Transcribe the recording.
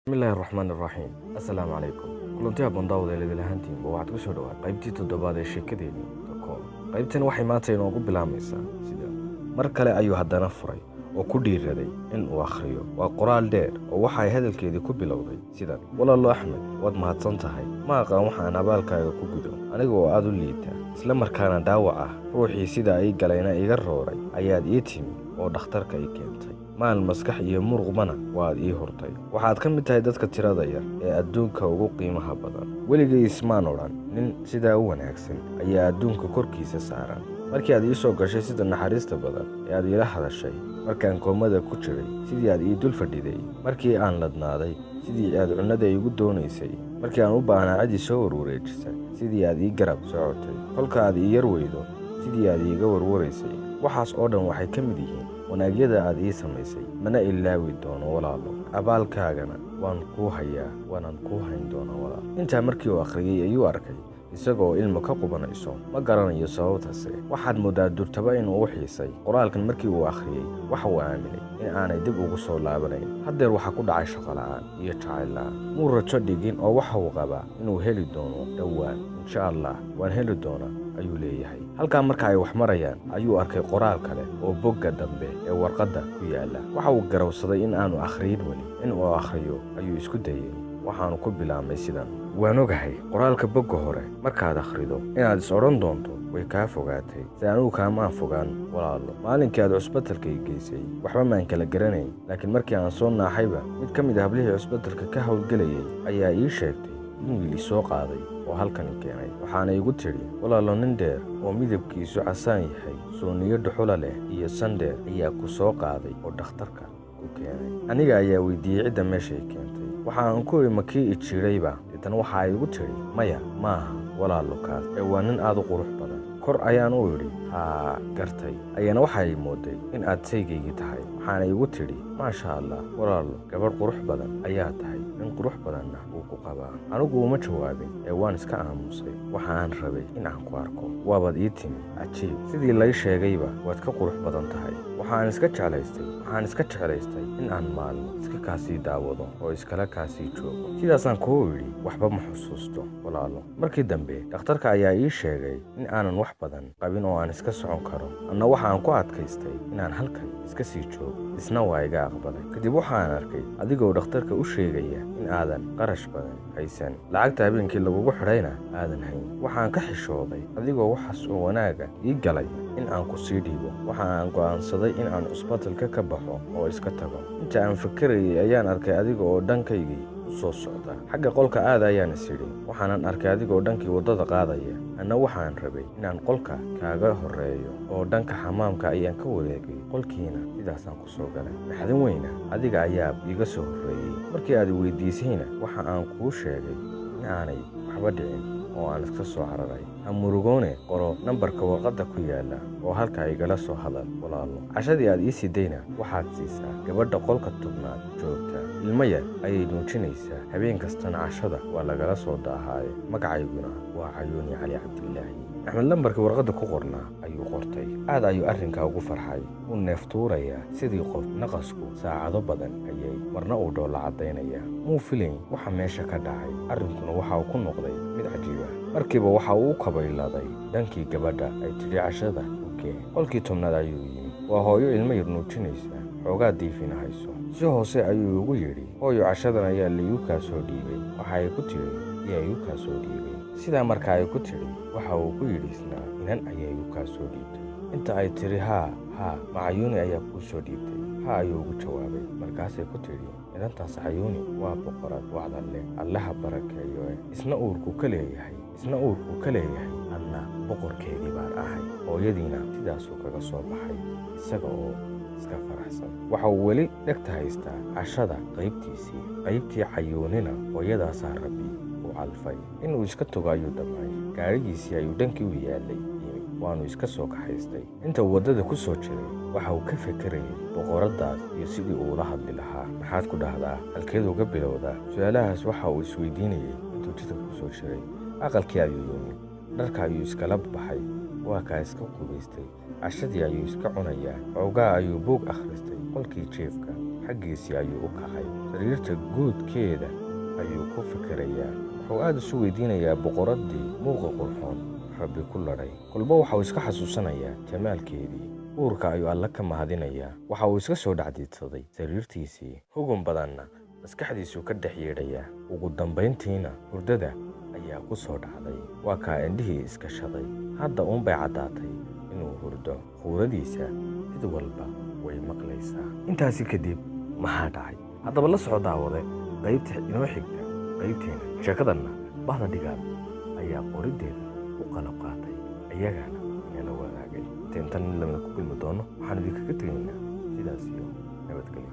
بسم الله الرحمن الرحيم السلام عليكم kulanti habboon daawada idil ahaantiinba waxaad ku soo dhawaad qaybtii toddobaad ee sheekadeennii takoon qaybtan waxay maanta inoogu bilaamaysaa sida mar kale ayuu haddana furay oo ku dhiiraday in uu akhriyo waa qoraal dheer oo waxay hadalkeedii ku bilowday sidan walaalo axmed waad mahadsan tahay ma aqaan waxaan abaalkaaga ku gudo aniga oo aad u liita isla markaana dhaawac ah ruuxii sida ay galayna iga rooray ayaad ii timi oo dhakhtarka ii keentay maal maskax iyo muruqbana waad ii hurtay waxaad ka mid tahay dadka tirada yar ee adduunka ugu qiimaha badan weligay ismaan odhan nin sidaa u wanaagsan ayaa adduunka korkiisa saaran markii aad ii soo gashay sida naxariista badan ee aad iila hadashay markaan koomada ku jiray sidii aad ii dul fadhiday markii aan ladnaaday sidii aad cunnada iigu doonaysay markii aan u baahnaa cid ii soo warwareejisa sidii aad ii garab socotay kolka aad ii yar weydo sidii aad iiga warwaraysay waxaas oo dhan waxay ka mid yihiin wanaagyada aad ii samaysay mana ilaawi doono walaalo abaalkaagana waan kuu hayaa waanan kuu hayn doonaa walaal intaa markii uu akhriyey ayuu arkay isagoo ilmo ka qubanayso ma garanayo sababtase waxaad mooddaa durtaba inuu u xiisay qoraalkan markii uu akhriyey waxa uu aaminay in aanay dib ugu soo laabanayn haddeer waxaa ku dhacay shaqola'aan iyo jacaylla'aan muu rajo dhigin oo waxa uu qabaa inuu heli doono dhowaan insha allah waan heli doonaa ayuu leeyahay halkaa marka ay wax marayaan ayuu arkay qoraal kale oo bogga dambe ee warqadda ku yaalla waxa uu garowsaday in aanu akhriyin weli in uu akhriyo ayuu isku dayey waxaanu ku bilaabmay sidan waan ogahay qoraalka bogga hore markaad akhrido inaad is odhan doonto way kaa fogaatay si anugu kaamaan fogaan walaalo maalinkii aad cusbatalka ii geysay waxba maan kala garanayn laakiin markii aan soo naaxayba mid ka mid a hablihii cusbatalka ka howlgelayay ayaa ii sheegtay in wiili soo qaaday oo halkani keenay waxaana igu tidhi walaalo nin dheer oo midabkiisu casaan yahay sooniyo dhuxula leh iyo sandheer ayaa ku soo qaaday oo dhakhtarka ku keenay aniga ayaa weydiiyey cidda meeshay keentay waxa aan ku idhi ma kii ijiirayba deetan waxa ay igu tidhi maya maaha walaalo kaas ee waa nin aad u qurux badan kor ayaan u idhi haa gartay ayaana waxay mooday in aad saygaygii tahay waxaana igu tidhi maasha allah walaalo gabadh qurux badan ayaa tahay nin qurux badanna wuu ku qabaa anigu uma jawaabin ee waan iska aamusay waxaan rabay in aan ku arko waabaad ii timi cajiib sidii lay sheegayba waad ka qurux badan tahay waxaan iska jeclaystay in aan maalmo iska kaasii daawado oo iskala kaasii joogo sidaasaan kuu idhi waxba ma xusuusto walaalo markii dambe dhakhtarka ayaa ii sheegay in aanan wax badan qabin oo aan iska socon karo anna waxaan ku adkaystay inaan halkan iska sii joogo isna waa iga aqbalay kadib waxaan arkay adigoo dhakhtarka u sheegaya in aadan qarash badan haysan lacagta habeenkii lagugu xidhayna aadan hayn waxaan ka xishooday adigoo waxaas oo wanaaga ii galay in aan ku sii dhiibo waxa aan go'aansaday in aan cusbatalka ka baxo oo iska tago inta aan fakarayay ayaan arkay adiga oo dhankaygii u soo socda xagga qolka aad ayaan is idhi waxaanan arkay adigoo dhankii waddada qaadaya anna waxaan rabay inaan qolka kaaga horreeyo oo dhanka xamaamka ayaan ka wareegay qolkiina sidaasaan ku soo galay naxdin weyna adiga ayaa iiga soo horreeyey markii aad weydiisayna waxa aan kuu sheegay in aanay waxba dhicin oo aan iska soo cararay ha murugoone qoro nambarka warqadda ku yaalla oo halkaa igala soo hadal walaalo cashadii aad ii sidayna waxaad siisaa gabadha qolka tobnaad joogta ilmo yar ayay nuujinaysaa habeen kastana cashada waa lagala soo daahaaye magacayguna waa cayuuni cali cabdilaahi axmed lambarkii warqadda ku qornaa ayuu qortay aad ayuu arrinkaa ugu farxay wuu neeftuurayaa sidii qof naqasku saacado badan ayay marna uu dhoolla caddaynaya muu filayn waxa meesha ka dhacay arrinkuna waxa uu ku noqday mid cajiiba markiiba waxa uu u kabaylaaday dhankii gabadha ay tidhi cashada u keen qolkii tobnaad ayuu yimi waa hooyo ilmo yar nuujinaysa xoogaa diifina hayso si hoose ayuu ugu yidhi hooyo cashadan ayaa laigu kaa soo dhiibay waxa ay ku tidhi yaa igu kaa soo dhiibay sidaa marka ay ku tidhi waxa uu ku yidhi isna inan ayaa igu kaa soo dhiibtay inta ay tidhi haa macayuuni ayaa kuu soo dhiibtay haa ayuu ugu jawaabay markaasay ku tidhi inantaas cayuuni waa boqorad wacdalle allaha barakeeyo isna uurku ka leeyahay anna boqorkeedii baan ahay hooyadiina sidaasuu kaga soo baxay isaga oo iska faraxsan waxa uu weli dhegta haystaa cashada qaybtii cayuunina hooyadaasaa rabbi u calfay inuu iska togo ayuu damcay gaadhigiisii ayuu dhankii u yaallay yimi waannu iska soo kaxaystay inta uu waddada ku soo jiray waxa uu ka fekerayay boqoraddaas iyo sidii uula hadli lahaa maxaad ku dhahdaa halkeeduu ga bilowdaa su'aalahaas waxa uu isweydiinayay intuu jidka ku soo jiray aqalkii ayuu yimi dharka ayuu iskala baxay waa kaa iska qubaystay cashadii ayuu iska cunayaa xoogaa ayuu buug akhristay qolkii jeefka xaggiisii ayuu u kacay. sariirta guudkeeda ayuu ku fikirayaa. wuxuu aad isu weydiinayaa boqoraddii muuqa qurxoon rabbi ku ladhay. kolba waxa uu iska xasuusanayaa jamaalkeedii. uurka ayuu alle ka mahadinayaa. waxa uu iska soo dhacdiidsaday sariirtiisii. hugun badanna maskaxdiisuu ka dhex yeedhayaa. ugu dambayntiina hurdada ayaa ku soo dhacday. waa kaa indhihii iska shaday. hadda uunbay caddaatay inuu hurdo. quuradiisa cid walba way maqlaysaa. intaasi kadib maxaa dhacay? haddaba la soco daawade qaybta inoo xigta qaybteena. sheekadanna bahda dhigaal ayaa qoriddeeda u qalab qaatay, iyagana inala wadaagay. intaan lamida ku kulmi doono waxaan idinkaga tegaynaa sidaas iyo nabadgelyo.